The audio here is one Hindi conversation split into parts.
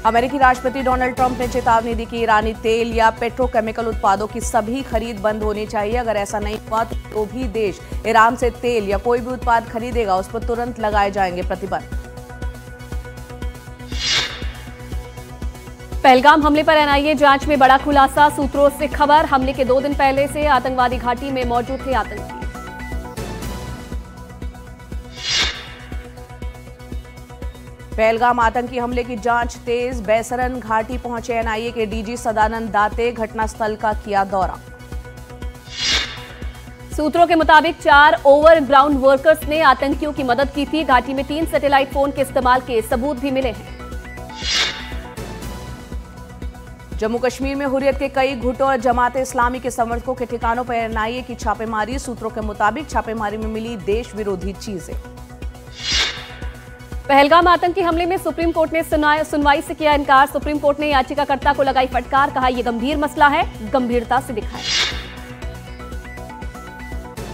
अमेरिकी राष्ट्रपति डोनाल्ड ट्रंप ने चेतावनी दी कि ईरानी तेल या पेट्रोकेमिकल उत्पादों की सभी खरीद बंद होनी चाहिए। अगर ऐसा नहीं हुआ तो भी देश ईरान से तेल या कोई भी उत्पाद खरीदेगा उस पर तुरंत लगाए जाएंगे प्रतिबंध। पहलगाम हमले पर एनआईए जांच में बड़ा खुलासा। सूत्रों से खबर, हमले के 2 दिन पहले से आतंकवादी घाटी में मौजूद थे आतंकी। पहलगाम आतंकी हमले की जांच तेज। बैसरन घाटी पहुंचे एनआईए के डीजी सदानंद दाते, घटनास्थल का किया दौरा। सूत्रों के मुताबिक 4 ओवरग्राउंड वर्कर्स ने आतंकियों की मदद की थी। घाटी में 3 सैटेलाइट फोन के इस्तेमाल के सबूत भी मिले हैं। जम्मू कश्मीर में हुर्रियत के कई गुटों और जमात इस्लामी के समर्थकों के ठिकानों पर एनआईए की छापेमारी। सूत्रों के मुताबिक छापेमारी में मिली देश विरोधी चीजें। पहलगाम आतंकी हमले में सुप्रीम कोर्ट ने सुनवाई से किया इनकार। सुप्रीम कोर्ट ने याचिकाकर्ता को लगाई फटकार, कहा यह गंभीर मसला है, गंभीरता से दिखाएं।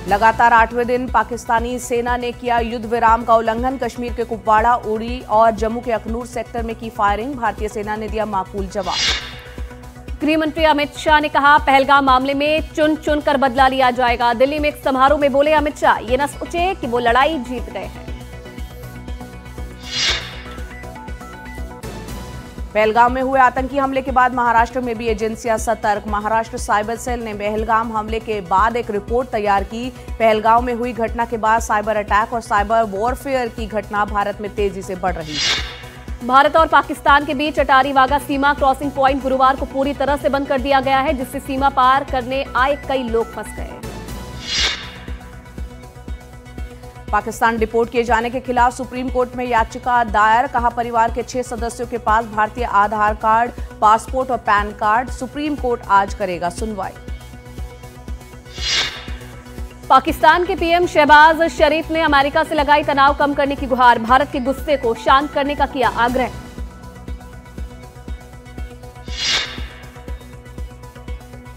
लगातार 8वें दिन पाकिस्तानी सेना ने किया युद्ध विराम का उल्लंघन। कश्मीर के कुपवाड़ा, उड़ी और जम्मू के अखनूर सेक्टर में की फायरिंग। भारतीय सेना ने दिया माकूल जवाब। गृह मंत्री अमित शाह ने कहा पहलगाम मामले में चुन चुन कर बदला लिया जाएगा। दिल्ली में एक समारोह में बोले अमित शाह, ये न सोचे कि वो लड़ाई जीत गए हैं। पहलगाम में हुए आतंकी हमले के बाद महाराष्ट्र में भी एजेंसियां सतर्क। महाराष्ट्र साइबर सेल ने पहलगाम हमले के बाद एक रिपोर्ट तैयार की। पहलगाम में हुई घटना के बाद साइबर अटैक और साइबर वॉरफेयर की घटना भारत में तेजी से बढ़ रही है। भारत और पाकिस्तान के बीच अटारी वाघा सीमा क्रॉसिंग पॉइंट गुरुवार को पूरी तरह से बंद कर दिया गया है, जिससे सीमा पार करने आए कई लोग फंस गए। पाकिस्तान डिपोर्ट किए जाने के खिलाफ सुप्रीम कोर्ट में याचिका दायर। कहा परिवार के 6 सदस्यों के पास भारतीय आधार कार्ड, पासपोर्ट और पैन कार्ड। सुप्रीम कोर्ट आज करेगा सुनवाई। पाकिस्तान के पीएम शहबाज शरीफ ने अमेरिका से लगाई तनाव कम करने की गुहार। भारत के गुस्से को शांत करने का किया आग्रह।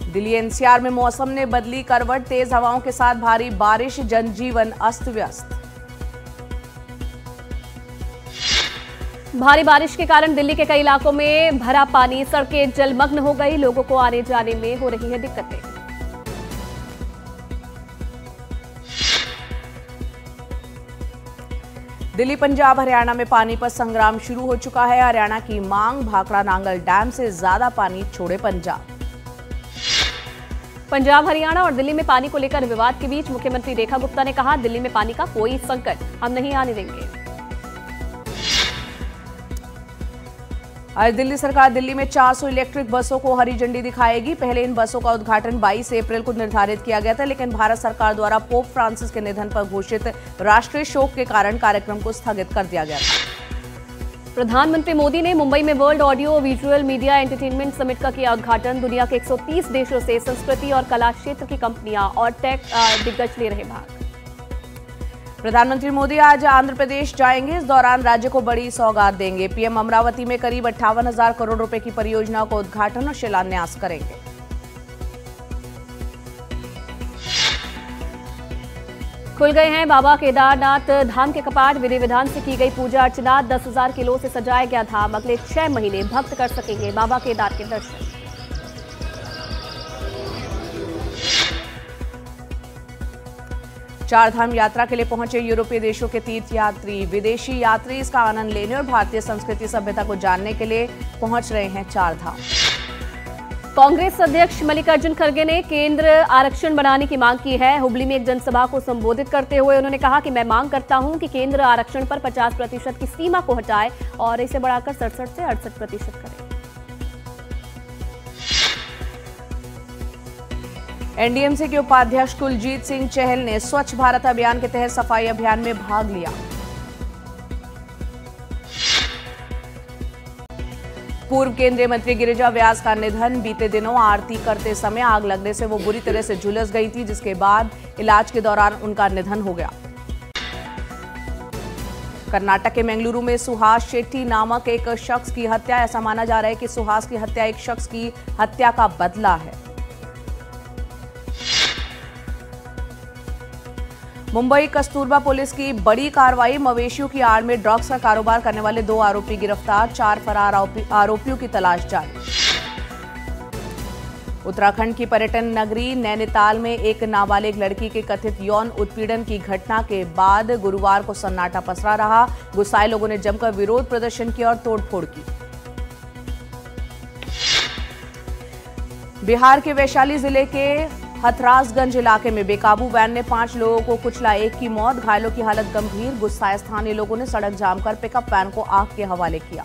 दिल्ली एनसीआर में मौसम ने बदली करवट। तेज हवाओं के साथ भारी बारिश, जनजीवन अस्त व्यस्त। भारी बारिश के कारण दिल्ली के कई इलाकों में भरा पानी, सड़कें जलमग्न हो गई। लोगों को आने जाने में हो रही है दिक्कतें। दिल्ली, पंजाब, हरियाणा में पानी पर संग्राम शुरू हो चुका है। हरियाणा की मांग, भाखड़ा नांगल डैम से ज्यादा पानी छोड़े पंजाब। पंजाब, हरियाणा और दिल्ली में पानी को लेकर विवाद के बीच मुख्यमंत्री रेखा गुप्ता ने कहा दिल्ली में पानी का कोई संकट हम नहीं आने देंगे। आज दिल्ली सरकार दिल्ली में 400 इलेक्ट्रिक बसों को हरी झंडी दिखाएगी। पहले इन बसों का उद्घाटन 22 अप्रैल को निर्धारित किया गया था, लेकिन भारत सरकार द्वारा पोप फ्रांसिस के निधन पर घोषित राष्ट्रीय शोक के कारण कार्यक्रम को स्थगित कर दिया गया था। प्रधानमंत्री मोदी ने मुंबई में world audio visual media entertainment summit का किया उद्घाटन। दुनिया के 130 देशों से संस्कृति और कला क्षेत्र की कंपनियां और टेक दिग्गज ले रहे भाग। प्रधानमंत्री मोदी आज आंध्र प्रदेश जाएंगे। इस दौरान राज्य को बड़ी सौगात देंगे। पीएम अमरावती में करीब 58,000 करोड़ रुपए की परियोजनाओं का उद्घाटन और शिलान्यास करेंगे। खुल गए हैं बाबा केदारनाथ धाम के कपाट। विधि विधान से की गई पूजा अर्चना। 10,000 किलो से सजाया गया धाम। अगले 6 महीने भक्त कर सकेंगे बाबा केदार के दर्शन। चारधाम यात्रा के लिए पहुंचे यूरोपीय देशों के तीर्थयात्री। विदेशी यात्री इसका आनंद लेने और भारतीय संस्कृति सभ्यता को जानने के लिए पहुंच रहे हैं चारधाम। कांग्रेस अध्यक्ष मल्लिकार्जुन खड़गे ने केंद्र आरक्षण बढ़ाने की मांग की है। हुबली में एक जनसभा को संबोधित करते हुए उन्होंने कहा कि मैं मांग करता हूं कि केंद्र आरक्षण पर 50% की सीमा को हटाए और इसे बढ़ाकर 67 से 68% करे। एनडीएमसी के उपाध्यक्ष कुलजीत सिंह चहल ने स्वच्छ भारत अभियान के तहत सफाई अभियान में भाग लिया। पूर्व केंद्रीय मंत्री गिरिजा व्यास का निधन। बीते दिनों आरती करते समय आग लगने से वो बुरी तरह से झुलस गई थी, जिसके बाद इलाज के दौरान उनका निधन हो गया। कर्नाटक के मंगलुरु में सुहास शेट्टी नामक एक शख्स की हत्या। ऐसा माना जा रहा है कि सुहास की हत्या एक शख्स की हत्या का बदला है। मुंबई कस्तूरबा पुलिस की बड़ी कार्रवाई, मवेशियों की आड़ में ड्रग्स का कारोबार करने वाले 2 आरोपी गिरफ्तार, 4 फरार आरोपियों की तलाश जारी। उत्तराखंड की पर्यटन नगरी नैनीताल में एक नाबालिग लड़की के कथित यौन उत्पीड़न की घटना के बाद गुरुवार को सन्नाटा पसरा रहा। गुस्साए लोगों ने जमकर विरोध प्रदर्शन किया और तोड़फोड़ की। बिहार के वैशाली जिले के हथरासगंज इलाके में बेकाबू वैन ने 5 लोगों को कुचला, 1 की मौत, घायलों की हालत गंभीर। गुस्साए स्थानीय लोगों ने सड़क जाम कर पिकअप वैन को आग के हवाले किया।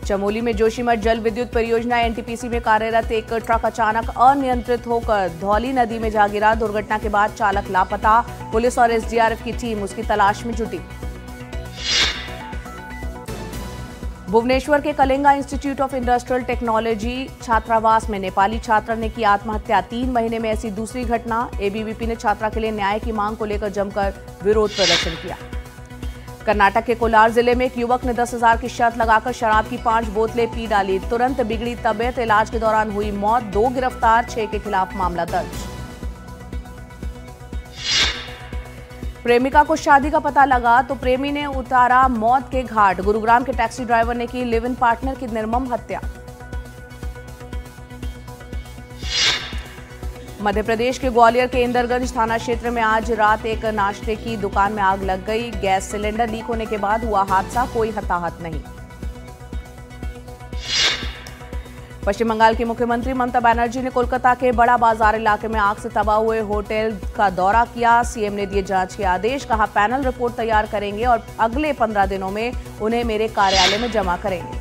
चमोली में जोशीमठ जल विद्युत परियोजना एनटीपीसी में कार्यरत एक ट्रक अचानक अनियंत्रित होकर धौली नदी में जा गिरा। दुर्घटना के बाद चालक लापता, पुलिस और एसडीआरएफ की टीम उसकी तलाश में जुटी। भुवनेश्वर के Kalinga institute of industrial technology छात्रावास में नेपाली छात्रा ने की आत्महत्या, 3 महीने में ऐसी दूसरी घटना। एबीवीपी ने छात्रा के लिए न्याय की मांग को लेकर जमकर विरोध प्रदर्शन किया। कर्नाटक के कोलार जिले में एक युवक ने 10,000 की शर्त लगाकर शराब की 5 बोतलें पी डाली, तुरंत बिगड़ी तबीयत, इलाज के दौरान हुई मौत। 2 गिरफ्तार, 6 के खिलाफ मामला दर्ज। प्रेमिका को शादी का पता लगा तो प्रेमी ने उतारा मौत के घाट, गुरुग्राम के टैक्सी ड्राइवर ने की लिव इन पार्टनर की निर्मम हत्या। मध्य प्रदेश के ग्वालियर के इंदरगंज थाना क्षेत्र में आज रात एक नाश्ते की दुकान में आग लग गई। गैस सिलेंडर लीक होने के बाद हुआ हादसा, कोई हताहत नहीं। पश्चिम बंगाल की मुख्यमंत्री ममता बनर्जी ने कोलकाता के बड़ा बाजार इलाके में आग से तबाह हुए होटल का दौरा किया। सीएम ने दिए जांच के आदेश, कहा पैनल रिपोर्ट तैयार करेंगे और अगले 15 दिनों में उन्हें मेरे कार्यालय में जमा करेंगे।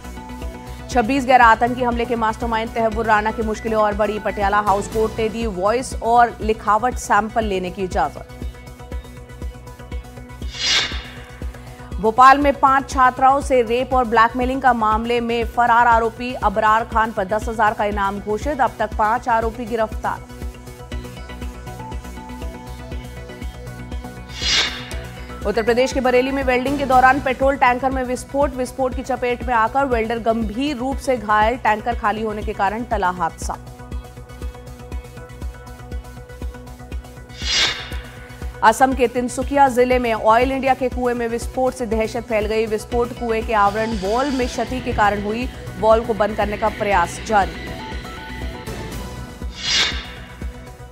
26 गैर आतंकी हमले के मास्टरमाइंड तहव्वुर राणा की मुश्किलें और बढ़ी। पटियाला हाउस कोर्ट ने दी वॉइस और लिखावट सैंपल लेने की इजाजत। भोपाल में 5 छात्राओं से रेप और ब्लैकमेलिंग का मामले में फरार आरोपी अबरार खान पर 10,000 का इनाम घोषित, अब तक 5 आरोपी गिरफ्तार। उत्तर प्रदेश के बरेली में वेल्डिंग के दौरान पेट्रोल टैंकर में विस्फोट की चपेट में आकर वेल्डर गंभीर रूप से घायल, टैंकर खाली होने के कारण टला हादसा। असम के तिनसुकिया जिले में ऑयल इंडिया के कुएं में विस्फोट से दहशत फैल गई। विस्फोट कुएं के आवरण वॉल में क्षति के कारण हुई, वॉल को बंद करने का प्रयास जारी।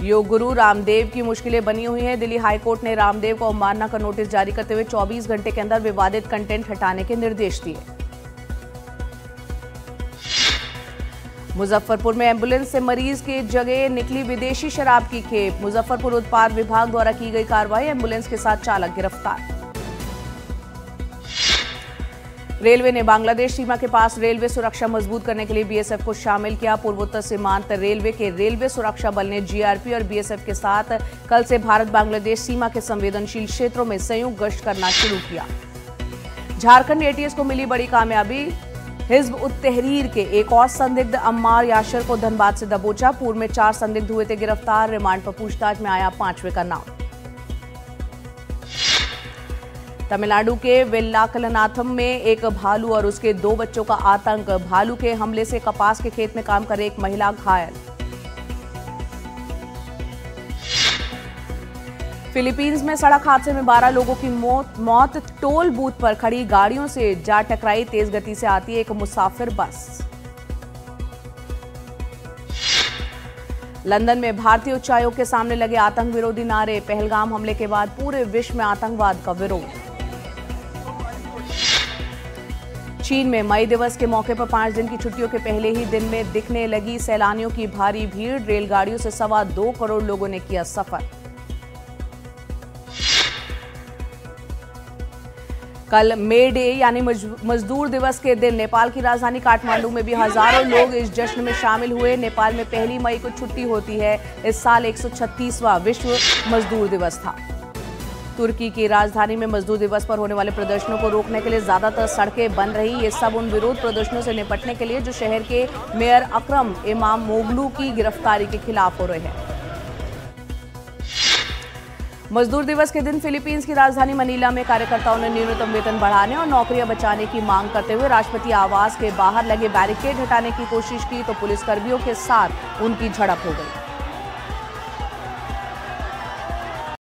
योग गुरु रामदेव की मुश्किलें बनी हुई हैं। दिल्ली हाईकोर्ट ने रामदेव को अवमानना का नोटिस जारी करते हुए 24 घंटे के अंदर विवादित कंटेंट हटाने के निर्देश दिए। मुजफ्फरपुर में एम्बुलेंस से मरीज की जगह निकली विदेशी शराब की खेप। मुजफ्फरपुर उत्पाद विभाग द्वारा की गई कार्रवाई, एम्बुलेंस के साथ चालक गिरफ्तार। रेलवे ने बांग्लादेश सीमा के पास रेलवे सुरक्षा मजबूत करने के लिए बीएसएफ को शामिल किया। पूर्वोत्तर सीमांत रेलवे के रेलवे सुरक्षा बल ने जीआरपी और बीएसएफ के साथ कल से भारत बांग्लादेश सीमा के संवेदनशील क्षेत्रों में संयुक्त गश्त करना शुरू किया। झारखंड एटीएस को मिली बड़ी कामयाबी, हिज्ब उत तहरीर के एक और संदिग्ध अम्मार याशर को धनबाद से दबोचा। पूर्व में 4 संदिग्ध हुए थे गिरफ्तार, रिमांड पर पूछताछ में आया 5वें का नाम। तमिलनाडु के वेल्लाकलनाथम में एक भालू और उसके 2 बच्चों का आतंक। भालू के हमले से कपास के खेत में काम कर रही एक महिला घायल। फिलीपींस में सड़क हादसे में 12 लोगों की मौत। टोल बूथ पर खड़ी गाड़ियों से जा टकराई तेज गति से आती एक मुसाफिर बस। लंदन में भारतीय उच्चायोग के सामने लगे आतंक विरोधी नारे। पहलगाम हमले के बाद पूरे विश्व में आतंकवाद का विरोध। चीन में मई दिवस के मौके पर 5 दिन की छुट्टियों के पहले ही दिन में दिखने लगी सैलानियों की भारी भीड़। रेलगाड़ियों से 2.25 करोड़ लोगों ने किया सफर। कल मे डे यानी मजदूर दिवस के दिन नेपाल की राजधानी काठमांडू में भी हजारों लोग इस जश्न में शामिल हुए। नेपाल में 1 मई को छुट्टी होती है। इस साल 136वां विश्व मजदूर दिवस था। तुर्की की राजधानी में मजदूर दिवस पर होने वाले प्रदर्शनों को रोकने के लिए ज्यादातर सड़कें बंद रही। ये सब उन विरोध प्रदर्शनों से निपटने के लिए जो शहर के मेयर अकरम इमामोगलू की गिरफ्तारी के खिलाफ हो रहे हैं। मजदूर दिवस के दिन फिलीपींस की राजधानी मनीला में कार्यकर्ताओं ने न्यूनतम वेतन बढ़ाने और नौकरियां बचाने की मांग करते हुए राष्ट्रपति आवास के बाहर लगे बैरिकेड हटाने की कोशिश की तो पुलिसकर्मियों के साथ उनकी झड़प हो गई।